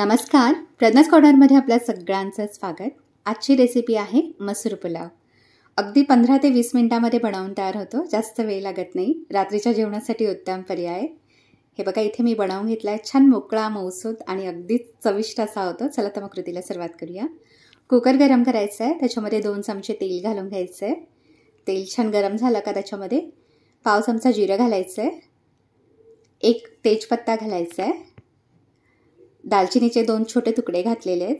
नमस्कार, प्रज्ञास कॉर्नरमध्ये आपल्या सगळ्यांचं स्वागत। आजची रेसिपी आहे मसूर पुलाव। अगदी 15 ते 20 मिनिटांमध्ये बनवून तयार होतो। जास्त वेळ लागत नाही। रात्रीच्या जेवणासाठी उत्तम पर्याय। हे बघा, इथे मी बनवून घेतलाय। छान मोकळा, मऊसूत आणि अगदी चविष्ट असा होतो। चला तर मग कृतीला सुरुवात करूया। कुकर गरम करायचा आहे। त्याच्यामध्ये 2 चमचे तेल घालून घ्यायचं आहे। तेल छान गरम झालं का त्याच्यामध्ये पाव चमचा जिरं घालायचं आहे, 1 तेजपत्ता घालायचा आहे, दालचिनीचे 2 छोटे तुकडे घातलेले आहेत,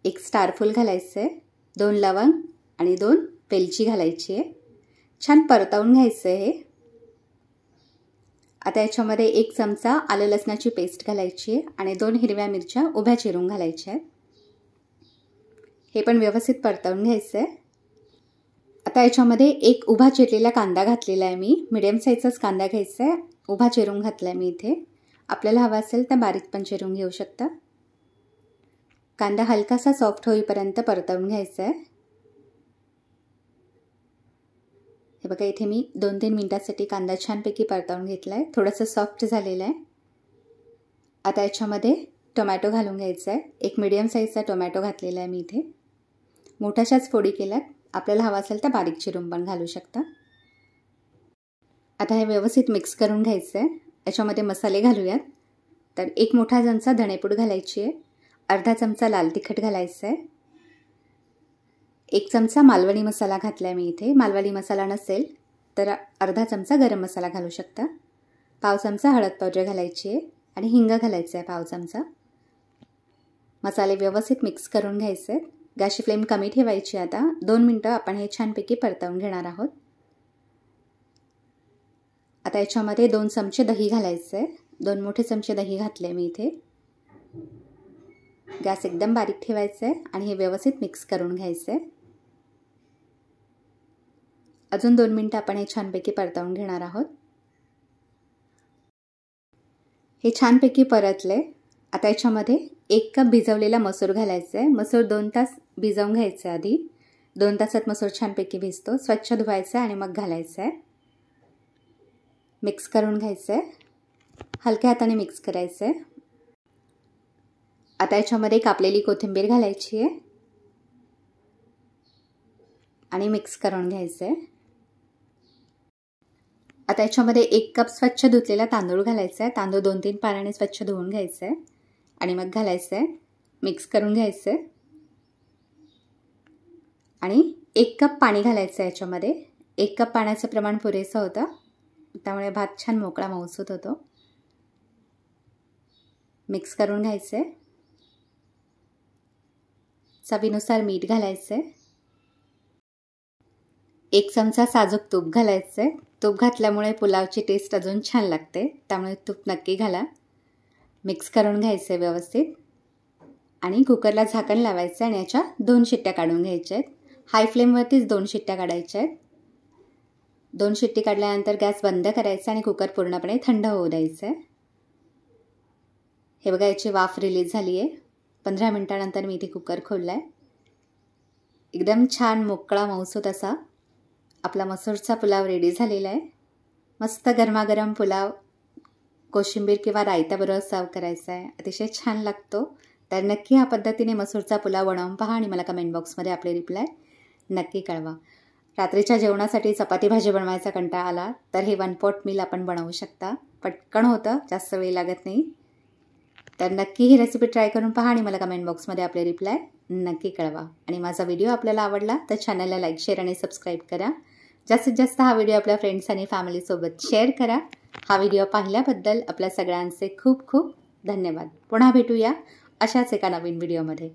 1 स्टार फूल घालायचं आहे, 2 लवंग आणि 2 वेलची घालायची आहे। छान परतवून घ्यायचं आहे। आता याच्यामध्ये 1 चमचा आलं लसणाची पेस्ट घालायची आहे आणि 2 हिरव्या मिरच्या उभ्या चिरून घालायच्या आहेत। हे पण व्यवस्थित परतवून घ्यायचं आहे। आता याच्यामध्ये 1 उभा चिरलेला कांदा घातलेला आहे। मी मीडियम साईजचाच कांदा घ्यायचा आहे, उभा चिरून घातलाय मी इथे। आपल्याला हवा असेल तर बारीक पण चिरून घेऊ शकता। कांदा हलकासा सॉफ्ट होईपर्यंत परतवून घ्यायचा आहे। हे बघा, इथे मी 2-3 मिनिटांसाठी कांदा छानपैकी परतवून घेतलाय, थोडासा सॉफ्ट झालेला आहे। आता याच्यामध्ये टोमॅटो घालून घ्यायचा आहे। 1 मीडियम साईजचा टोमॅटो घातलेला आहे मी इथे। मोठ्याशाच फोडी केल्यात, आपल्याला हवा असेल तर बारीक चिरून पण घालू शकता। आता हे व्यवस्थित मिक्स करून घ्यायचं आहे। याच्यामध्ये मसाले घालूयात। तर 1 मोठा चमचा धणेपूड घालायची आहे, अर्धा चमचा लाल तिखट घालायचं आहे, 1 चमचा मालवणी मसाला घातलाय मी इथे। मालवणी मसाला नसेल तर अर्धा चमचा गरम मसाला घालू शकता, पाव चमचा हळद पावडर घालायची आहे आणि हिंग घालायचं आहे पाव चमचा। मसाले व्यवस्थित मिक्स करून घ्यायचे। गॅसची फ्लेम कमी ठेवायची। आता 2 मिनिटं आपण हे छानपैकी परतवून घेणार आहोत। आता याच्यामध्ये 2 चमचे दही घालायचं आहे, 2 मोठे चमचे दही घातले मी इथे। गॅस एकदम बारीक ठेवायचा आहे आणि हे व्यवस्थित मिक्स करून घ्यायचं आहे। अजून 2 मिनिटं आपण हे छानपैकी परतवून घेणार आहोत। हे छानपैकी परतले। आता याच्यामध्ये 1 कप भिजवलेला मसूर घालायचा आहे। मसूर 2 तास भिजवून घ्यायचा आधी। 2 तासात मसूर छानपैकी भिजतो। स्वच्छ धुवायचा आणि मग घालायचा आहे। मिक्स करून घ्यायचं आहे, हलक्या हाताने मिक्स करायचं आहे। आता याच्यामध्ये कापलेली कोथिंबीर घालायची आहे आणि मिक्स करून घ्यायचं आहे। आता याच्यामध्ये 1 कप स्वच्छ धुतलेला तांदूळ घालायचा आहे। तांदूळ 2-3 पाण्याने स्वच्छ धुवून घ्यायचं आहे आणि मग घालायचं आहे। मिक्स करून घ्यायचं आहे आणि 1 कप पाणी घालायचं आहे याच्यामध्ये। 1 कप पाण्याचं प्रमाण पुरेसं होतं, त्यामुळे भात छान मोकळा मऊसूत होतो। मिक्स करून घ्यायचं आहे। चवीनुसार मीठ घालायचं आहे, 1 चमचा साजूक तूप घालायचं आहे। तूप घातल्यामुळे पुलावची टेस्ट अजून छान लागते, त्यामुळे तूप नक्की घाला। मिक्स करून घ्यायचं आहे व्यवस्थित आणि कुकरला झाकण लावायचं आणि याच्या 2 शिट्ट्या काढून घ्यायच्या आहेत। हाय फ्लेमवरतीच 2 शिट्ट्या काढायच्या आहेत। 2 शिट्टी काढल्यानंतर गॅस बंद करायचा आणि कुकर पूर्णपणे थंड होऊ द्यायचं आहे। हे बघा, याची वाफ रिलीज झाली आहे। 15 मिनिटांनंतर मी इथे कुकर खोललाय। एकदम छान मोकळा मऊसूत असा आपला मसूरचा पुलाव रेडी झालेला आहे। मस्त गरमागरम पुलाव कोशिंबीर किंवा रायत्याबरोबर सर्व करायचा आहे। अतिशय छान लागतो। तर नक्की ह्या पद्धतीने मसूरचा पुलाव बनवून पहा आणि मला कमेंट बॉक्समध्ये आपले रिप्लाय नक्की कळवा। रात्रीच्या जेवणासाठी चपाती भाजी बनवायचा कंटाळा आला तर हे 1 पॉट मील आपण बनवू शकता। पटकन होतं, जास्त वेळ लागत नाही। तर नक्की ही रेसिपी ट्राय करून पहा आणि मला कमेंट बॉक्समध्ये आपले रिप्लाय नक्की कळवा। आणि माझा व्हिडिओ आपल्याला आवडला तर चॅनलला लाईक, शेअर आणि सबस्क्राईब करा। जास्तीत जास्त हा व्हिडिओ आपल्या फ्रेंड्स आणि फॅमिलीसोबत शेअर करा। हा व्हिडिओ पाहिल्याबद्दल आपल्या सगळ्यांचे खूप खूप धन्यवाद। पुन्हा भेटूया अशाच एका नवीन व्हिडिओमध्ये।